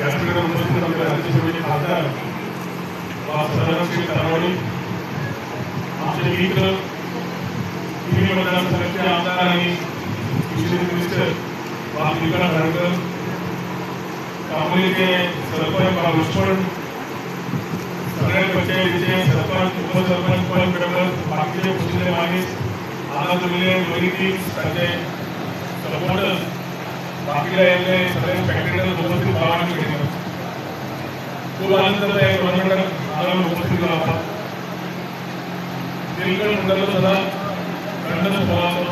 व्यासपीठावर उपस्थित आपले राज्यसभेचे खासदार सदानंद तरावडे, आमचे मित्र तिन्ही मतदारसंघाचे आमदार आणि विशेष मिनिस्टर निकला धारकर, कांबोलीचे सरपंच घोषपण, सगळ्या पंचायतीचे सरपंच उपसरपंच पण कडक बाकीचे पुढचे माणूस आता जमले दोन्ही टीम्स त्यांचे सपोर्टर्स बाकीला यायले सगळे स्पेक्टेटर्स उपस्थित भावांनी केले खूप आनंददायक टुर्नामेंट आम्हाला उपस्थित राहतात. दिलगड मंडळ सदा खंड स्वभावाचं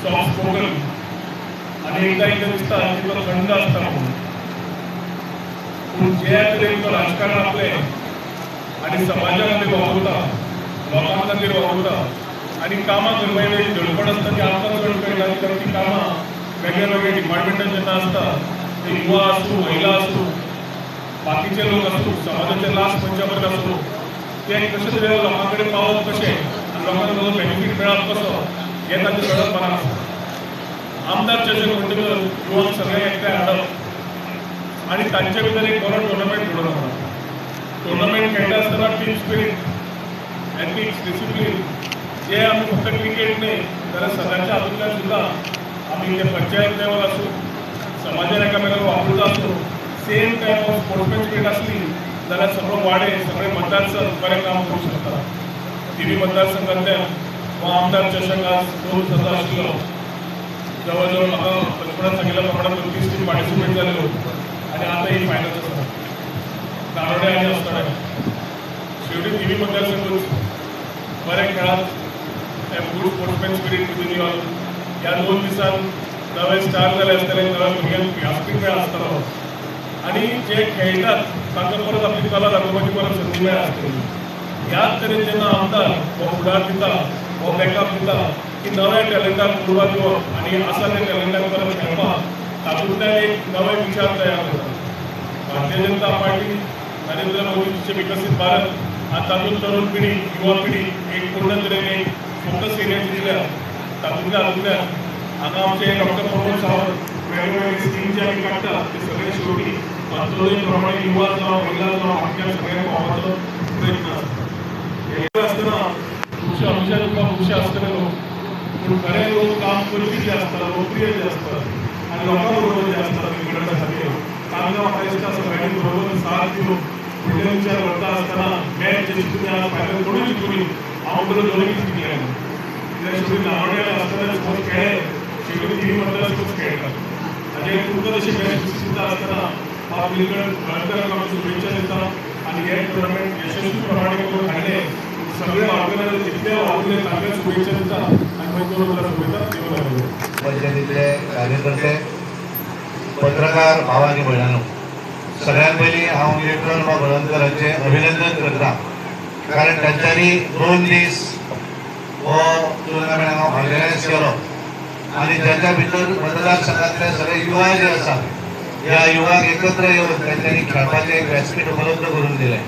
सॉफ्ट स्पोकन आणि एकदा दिसता की तो खंड असता म्हणून पण जे तरी तो राजकारण आपले आणि समाजामध्ये वावरता लोकांमध्ये वावरता आणि कामां करपाची धडपड असता ती आमकां चड कळटा कारण ती कामां वेगळे वेगळे डिपार्टमेंटान जेन्ना आसता ते युवा आसूं महिला आसूं बाकीचे लोक आसूं समाजाचे लास्ट पंचा वर्ग आसूं ते कशे तरेन लोकां कडेन पावप कशें आनी लोकांक ताजो बेनिफीट मेळप कसो हें ताचें कळपणान आसता. आमदार चर्चा म्हणटकर युवाक सगळे एकठांय हाडप आनी तांचे भितर एक बरो टुर्नामेंट घडोवन हाडप. टुर्नामेंट खेळटा आसतना टीम स्पिरीट एथिक्स डिसिप्लीन जे आमी फक्त क्रिकेट न्ही जाल्यार सगळ्यांच्या हातूंतल्यान सुद्दां आमी ते पंचायत लेवल आसूं समाजान एकामेकाक वापरता आसूं सेम टायप ऑफ स्पोर्ट्समॅनशीप आसली जाल्यार सगळो वाडे सगळे मतदारसंघ बरें काम करूंक शकता. तिन्ही मतदारसंघांतल्यान हो आमदार चषक आज 2 सतत आशिल्लो. जवळ जवळ म्हाका बचपनान सांगिल्ल्या प्रमाणे 32 टीम पार्टिसिपेट जाल्यो आनी आतां ही फायनल आसा दारोडे आनी आसतोडे शेवटी तिन्ही मतदारसंघ बरे खेळात गुड स्पोर्ट्समॅन स्पिरीट भितर येवन ह्या 2 दिसान नवे स्टार जाले आसतले नव्या भुरग्यांक व्यासपीठ मेळ्ळा आसतलो आनी जे खेळटात तांकां परत आपली कला दाखोवपाची परत संदी मेळ्ळा आसतली. ह्याच तरेन जेन्ना आमदार हो फुडार दिता हो बॅकअप दिता की नव्या टॅलंटाक उर्बा दिवप आनी आसा त्या टॅलंटाक परत खेळपाक तातूंतल्यान एक नवे विचार तयार करता. भारतीय जनता पार्टी नरेंद्र मोदीचे विकसीत भारत आनी तातूंत तरुण पिढी युवा पिढी एक पूर्ण तरेन एक फोकस एरियाची दिल्या तातूंतल्यान हांगा आमचे डॉक्टर प्रमोद सावंत वेगवेगळे स्कीम जे आमी काडटा ते सगळे शेवटी अंत्योदय प्रमाणे युवा जावं महिला जावं आमच्या सगळ्यांक पावपाचो प्रयत्न आसता. हे आसतना खुबशे आमच्या तुका खुबशे आसतले लोक पूण खरे लोक काम करपी जे आसता लोकप्रिय जे आसता आनी लोकां बरोबर जे आसता विंगडणा खातीर तांकां म्हाका दिसता सगळ्यांनी बरोबर साथ दिवन फुडले विचार करता आसतना मॅच जे जिखून आज फायनल कोणूय जिखूनी हांव बरोबर दोनूय जिखले कित्याक शेवटी नारोड्यार आसतना स्पोर्ट्स खेळ्ळे शेवटी तिन्ही मतदारसंघ खेळटात. ताजे तुमकां तशें मॅच दिसता आसतना हांव विंगड गोंयकारांक हांव शुभेच्छा दिता आनी हे टुर्नामेंट यशस्वी प्रमाणे करून हाडले सगळे ऑर्गनायझर जितले वावुरले तांकां शुभेच्छा दिता आनी मागीर दोन मला शुभेच्छा देव लागले. पंचायतीतले कार्यकर्ते पत्रकार भाव आनी भयणांनो सगळ्यात पयलीं हांव इलेक्ट्रॉन गोळवणकरांचें अभिनंदन करता कारण तांच्यांनी 2 दीस हो टुर्नामेंट हांगा ऑर्गनायज केलो आनी जाच्या भितर मतदारसंघातले सगळे युवा जे आसा ह्या युवाक एकत्र येवन तांच्यांनी खेळपाचें एक व्यासपीठ उपलब्ध करून दिलें.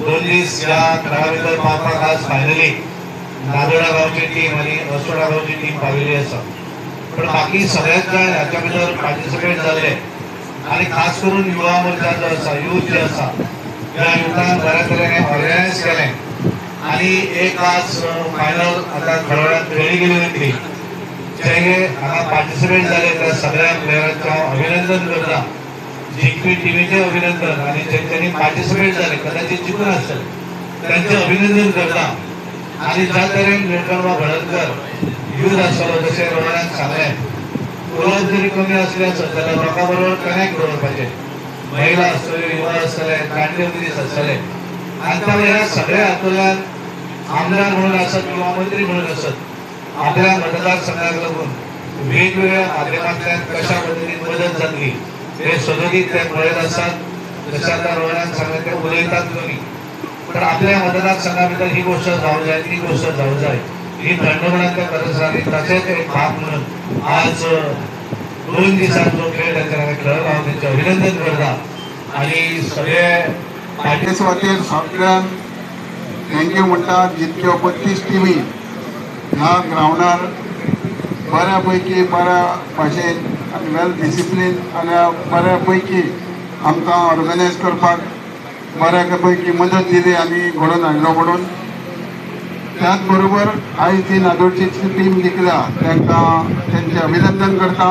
2 दीस ह्या खेळा भितर पावपाक आज फायनली नादोडा गांवची टीम आनी असोडा गांवची टीम पाविल्ली आसा पण बाकी सगळ्याच जाण हाच्या भितर पार्टिसिपेट जाल्ले आनी खास करून युवा मोर्चा जो आसा यूथ जे आसा ह्या युथान बऱ्या तरेन ऑर्गनायज केलें आनी एक आज फायनल आतां खरोड्यात खेळली गेली वयतली जे हांगा पार्टिसिपेट जाले त्या सगळ्या प्लेयरांचें हांव अभिनंदन करता. जिखपी टिमीचें अभिनंदन आनी जेंच्यांनी पार्टिसिपेट जाले कदाचित जिखून आसतले तांचें अभिनंदन करता. आनी ज्या तरेन निळकंठ गळदकर यूथ आसतलो जशें रोहनान सांगलें उलोवप जरी कमी आसलें आसत जाल्यार लोकां बरोबर कनेक्ट दवरपाचें महिला आसतल्यो युवा आसतले जाणटे मनीस आसतले आनी तांणे ह्या सगळ्या हातूंतल्यान आमदार म्हणून आसत किंवा मंत्री म्हणून आसत आपल्या मतदारसंघाक लागून वेगवेगळ्या माध्यमांतल्यान कशा पद्दतीन मदत जातली हे सदोगीत ते पळयत आसात. जशें आतां रोहनान सांगलें ते उलयतात दोनी पण आपल्या मतदारसंघा भितर ही गोष्ट जावं जाय ती गोष्ट जावं जाय ही थंडपणांतल्या गरज आनी ताचेच एक भाग म्हणून आज 2 दिसांचो खेळ तांच्या हांगा खेळप हांव तांचें अभिनंदन करता आनी सगळे पार्टी सुवातेर सगळ्यांक थँक्यू म्हणटा. जितक्यो 32 टिमी ह्या ग्रावंडार बऱ्या पैकी बऱ्या भाशेन आनी वेल डिसिप्लीन आनी बऱ्या पैकी आमकां ऑर्गनायज करपाक बऱ्या पैकी मदत दिली आनी घडोवन हाडलो म्हणून. त्याच बरोबर आयज जी नादोडची टीम जिखल्या तांकां तेंचे अभिनंदन करता.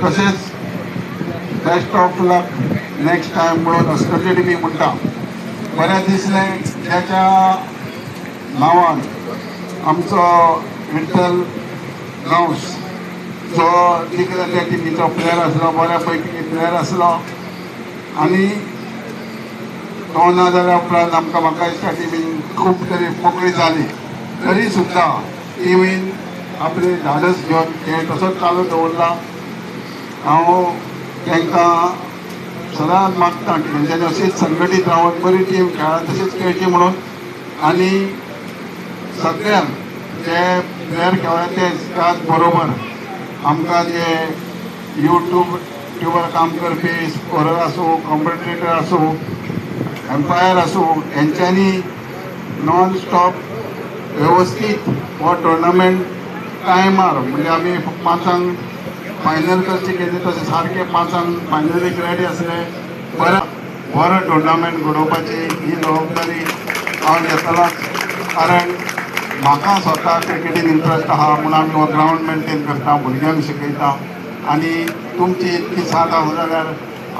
तशेंच best of luck next time म्हणून हॉस्पिटली बी म्हणटा. बरें दिसलें त्याच्या नांवान आमचो विठ्ठल गांवस जो जिखला त्या टिमीचो प्लेयर आसलो, बऱ्या पैकी प्लेयर आसलो आनी तो ना जाल्या उपरांत म्हाका दिसता टिमीन खूब तरी मोकळी जाली. तरी सुद्दां टिमीन आपले धाडस घेवन खेळ तसोच चालू दवरला. हांव तांकां सदांच मागता की तेंच्यांनी अशीच संघटीत रावन बरी टीम खेळा तशीच खेळची म्हणून. आनी सगळ्यांक जे प्लेयर खेळ्ळा ते त्याच बरोबर आमकां जे युट्यूबर काम करपी स्कोरर आसूं, कॉम्पिटेटर आसूं, एम्पायर आसूं, हेंच्यांनी नॉन स्टॉप वेवस्थीत हो टुर्नामेंट टायमार म्हणजे आमी 5 फायनल करची केली तशें सारके 5 फायनलीक रेडी आसले. बरो टुर्नामेंट घडोवपाची ही जबाबदारी हांव घेतलोच. कारण म्हाका स्वता क्रिकेटीन इंट्रस्ट आहा म्हणून आमी हो ग्रावंड मेंटेन करता, भुरग्यांक शिकयता आनी तुमची इतकी साथ आसा जाल्यार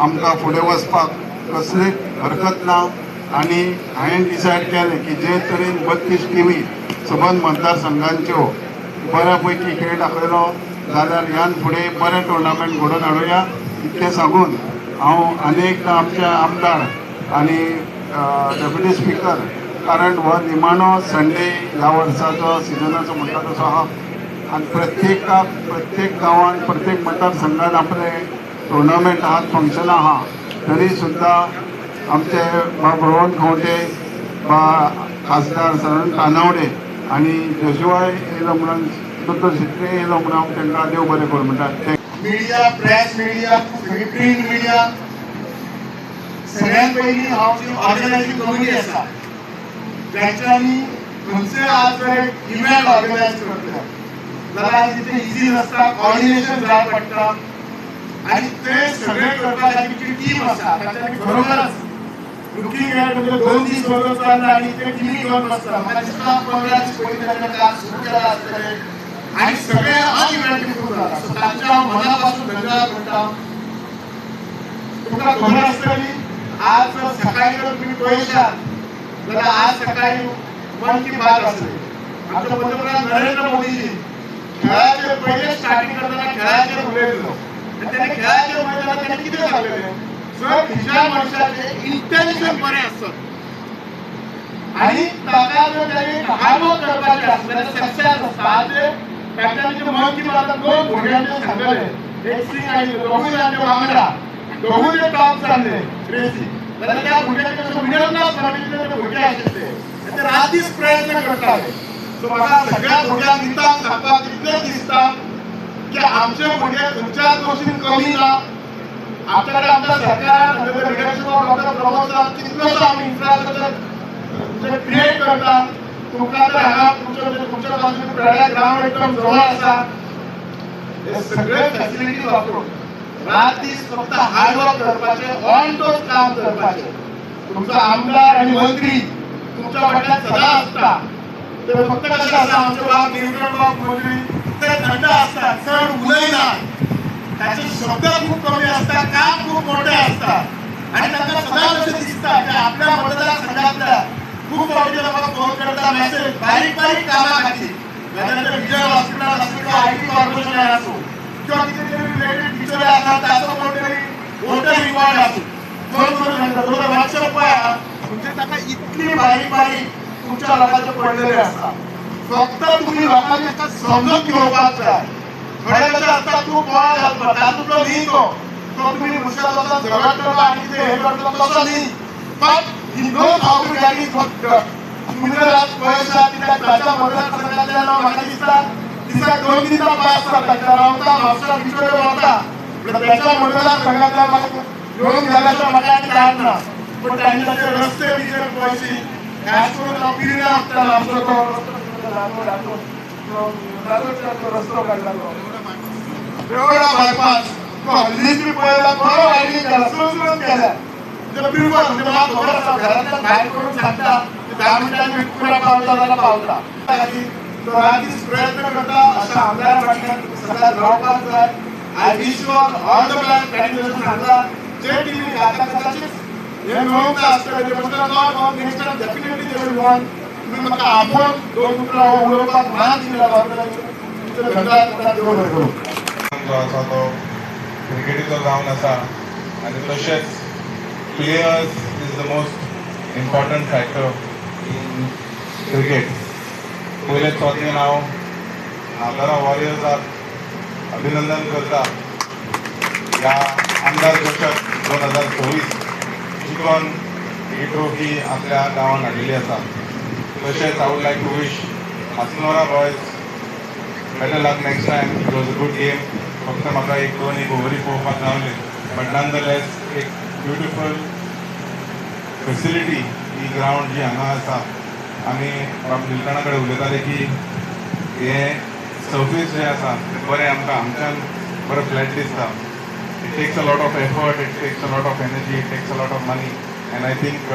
आमकां फुडें वचपाक कसलीच हरकत ना. आनी हांवें डिसायड केलें की जे तरेन 32 टिमी सबंद मतदारसंघांच्यो बऱ्या पैकी खेळ दाखयलो जाल्यार ह्यान फुडें बरें टुर्नामेंट घडोवन हाडुया. इतलें सांगून हांव आनेक आमच्या आमदार आनी डेप्युटी स्पिकर, कारण हो निमाणो संडे ह्या वर्साचो सिजनाचो म्हणटा तसो आहा आनी प्रत्येक गांवांत प्रत्येक मतदारसंघात आपले टुर्नामेंट आहात, फंक्शनां आहा. तरी सुद्दां आमचे बा प्रमोद खंवटे, बा खासदार सरण कानावडे आनी जोशुआय येयलो म्हणून दोतोर शित्रे येयलो म्हणून हांव तांकां देव बरें करूं म्हणटा. Media, press media, print media, सगळ्यात पयलीं हांव जी ऑर्गनायझींग कमिटी आसा तांच्यांनी खंयचोय आज जर एक इव्हेंट ऑर्गनायज करतले जाल्यार तिथे इजी नासता, कॉर्डिनेशन जाय पडटा आनी ते सगळे करपा खातीर जी टीम आसा तांच्यांनी बरोबरच लुकींग एट म्हणजे 2 दीस बरोबर चल्ला आनी ते टिमी घेवन बसता. म्हाका दिसता 15 दीस पयलीं तांणे क्लास सुरू केला आसतले आनी सगळे अनइव्हेंटफूल जाला. सो तांचे हांव मनापासून धन्यवाद म्हणटा. तुमकां खबर आसतली आज जर सकाळी जर तुमी पळयशात जाल्यार आज सकाळी मन की बात आसली. आमचे पंतप्रधान नरेंद्र मोदीजी खेळाचे पहिले स्टार्टिंग करताना खेळाचेर उलयलो आनी तेणे खेळाचेर उलयतना तेणे कितें सांगलेलें, जर खंयच्या मनशाचे इंटेन्शन बरें आसत आनी ताका जर तेणी हार्ड वर्क करपाचें आसत जाल्यार सक्सेस आसता. आज तांच्यांनी जे मन की बात 2 भुरग्यांचें सांगलेलें, एक सिंग आनी दोगूय तांचे वांगडा दोगूय टॉप जाल्ले रेसी जाल्यार त्या भुरग्यांचे कशें मिडल क्लास भुरगे आशिल्ले ते रातीच प्रयत्न करताले. सो म्हाका सगळ्या भुरग्यांक दिताक सांगपाक इतलें दिसता की आमचे भुरगे खंयच्याच गोश्टीन कमी ना. आमच्या कडेन आमच्या सरकारान leadership of doctor Pramod sir कितलोसो आमी इन्फ्रास्ट्रक्चर क्रिएट करता. तुमकां तर हांगा तुमच्या बाजून पेड्या ग्रावंड एकदम जवळ आसा. हे सगळे फॅसिलिटीज वापरून रात दीस फक्त हार्डवर्क करपाचें, ऑन टोज काम करपाचें. तुमचो आमदार आनी मंत्री तुमच्या वाट्यान सदां आसता. ते फक्त कशें आसा आमचे बाब निवडण बाब मंत्री ते थंड आसता, चड उलयनात, ताचे शब्द खूब कमी आसता, काम खूब मोठें आसता आनी तांकां सदांच अशें दिसता की आपल्या मतदारसंघांतल्या खूब फावटी म्हाका फोन करता मॅसेज बारीक कामां खातीर, जाल्यार ते विजय हॉस्पिटल आसूं किंवा आयटी कॉर्पोरेशन आसूं किंवा कितें तरी रिलेटेड टिचर आसा ताचो कोण तरी वोटर रिकॉर्ड आसूं फोन करून सांगता तुका मातशें पळया. म्हणजे ताका इतली बारीक तुमच्या लोकांचे पडलेले आसता. फक्त तुम्ही लोकांनी ताका समजून घेवपाक जाय. थोडे कशें आसता तूं बोवाळ घालता तातूंतलो न्ही तो तुमी मुशाल वचून झगडटलो आनी कितें हें करतलो तसो न्ही. But he knows how to get it फक्त तुमी जर आज पळयशात कित्याक ताच्या मतदारसंघांतल्यान म्हाका दिसता दिसाक 2 दिसा पास जाता रावता म्हापसा भितर वता त्याच्या मतदारसंघातल्यान म्हाका येवन गेल्या शिवाय म्हाका आनी जायना. पण तांणी ताचे रस्ते बिजे पळयशी खास करून हांव पिर्या आसताना आमचो तो रस्तो काडला एवढा बायपास तो हल्लीच मी पहिला बरं राहिली त्याला सुरसुरत केला म्हणजे बिलकुल म्हणजे मला खबर असता घरातल्या बाहेर करून सांगता 10 मिनिटांनी पुरा पावला तो आधीच प्रयत्न करता अशा आमदार वाटण्यात सगळ्यात रावपास आहे I wish you all the best candidate सांगला जे टीव्ही आता कदाचित हे मिळवता असतं ते म्हणतात not on next time definitely they will want तुम्ही म्हाका आपण दोन उतरां उलोवपाक मान दिला तुमचे धन्यवाद देव जो आसा तो क्रिकेटीचो जावन आसा आनी तशेंच players is the most important factor in cricket. पयले चोथेन हांव नागरा वॉरियर्साक अभिनंदन करता ह्या आमदार चषक 2024 जिखून ही ट्रॉफी आपल्या गांवांत हाडिल्ली आसा. तशेंच I would like to wish हासनोरा boys better luck next time. It was a good game. फक्त म्हाका एक ओव्हरी पळोवपाक गावली बट नन द लेस एक ब्युटिफूल फेसिलिटी ही ग्रावंड जी हांगा आसा आमी बाब निलकणा कडेन उलयताले की हे सर्फीस जे आसा ते बरें आमकां हांगच्यान बरें फ्लॅट दिसता. It takes a lot of effort, it takes a lot of energy, it takes a lot of money end I think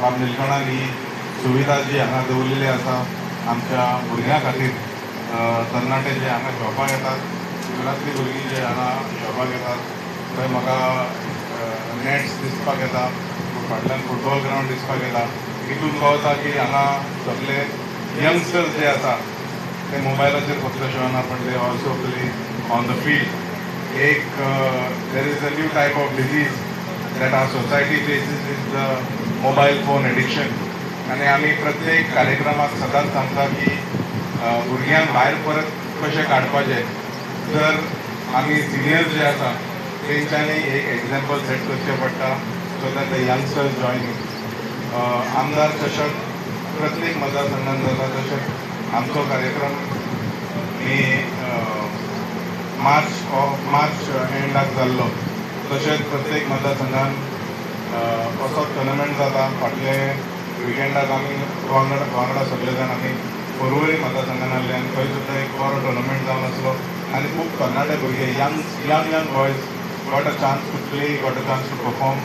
बाब निलकणान ही सुविधा जी हांगा दवरलेली आसा आमच्या भुरग्यां खातीर तरणाटे जे हांगा खेळपाक येतात स्कुलांतली भुरगीं जे हांगा खेळपाक येतात थंय म्हाका नॅट्स दिसपाक येता फाटल्यान फुटबॉल ग्रावंड दिसपाक येता. हितून कळटा की हांगा सगळे यंगस्टर्स जे आसा ते मोबायलाचेर फक्त खेळना पण ते also play on the field. एक there is a new type of disease that our society faces is the mobile phone addiction आनी आमी प्रत्येक कार्यक्रमाक सदांच सांगता की भुरग्यांक भायर परत कशें काडपाचें जर आमी सिनियर्स जे आसा तेंच्यांनी एक एग्जाम्पल सेट करचें पडटा so that the youngsters joining. आमदार चषक प्रत्येक मतदारसंघात जाता तशेंच आमचो कार्यक्रम मी मार्च एंडाक जाल्लो तशेंच प्रत्येक मतदारसंघात असो टुर्नामेंट जाता. फाटले विकेंडाक आमी वांगडा सगळे जाण आमी पर्वरी मतदारसंघान आसले आनी थंय सुद्दां एक बरो टुर्नामेंट जावन आसलो आनी खूब तरणाटे भुरगे young boys got a chance to play, got a chance to perform.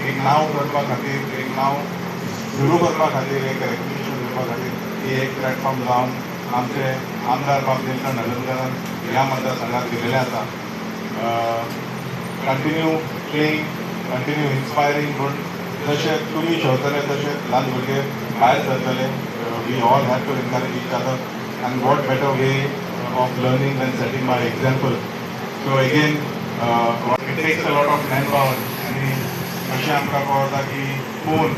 एक नांव करपा खातीर, एक नांव सुरू करपा खातीर, एक रेकग्निशन दिवपा खातीर ही एक प्लॅटफॉर्म जावन आमचे आमदार बाब निलकंठ हलदकरान ह्या मतदारसंघात दिलेले आसा. कंटिन्यू प्लेईंग, कंटिन्यू इन्स्पायरींग म्हूण जशें तुमी खेळटले तशें ल्हान भुरगे भायर सरतले. We all have to encourage each other and what better way of learning than setting by example. So again, it takes a lot of manpower आणि अशें आमकां कळटा की कोण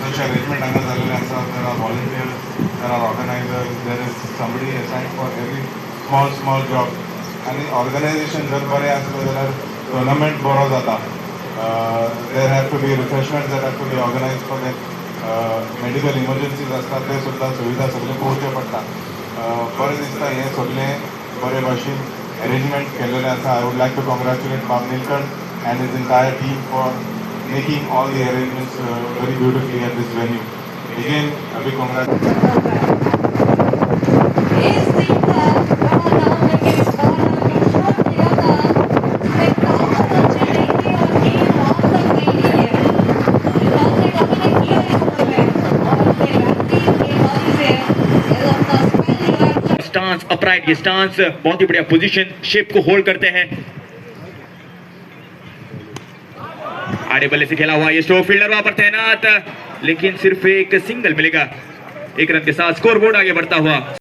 जशें अरेंजमेंट हांगा जाल्लें आसा there are volunteers, there are organizers, there is somebody assigned for every small job. आणि ऑर्गनायझेशन जर बरें आसलें जाल्यार टुर्नामेंट बरो जाता. There have to be refreshments that have to be organized for them. Medical emergencies असतात ते सुद्दां सुविधा सगळे पोवचे पडटा. बरें दिसता हें सगळें बरे भाशेन अरेंजमेंट केल्लेलें आसा. I would like to congratulate बाब Nilkanth and his entire team for making all the arrangements very beautifully at this venue. Again a big stance upright, ये स्टांस बहुत ही बढ़िया पोजीशन शेप को होल्ड करते हैं. आड़े बल्ले से खेला हुआ ये स्ट्रोक फील्डर वहां पर तैनात लेकिन सिर्फ एक सिंगल मिलेगा. एक रन के साथ स्कोर बोर्ड आगे बढ़ता हुआ.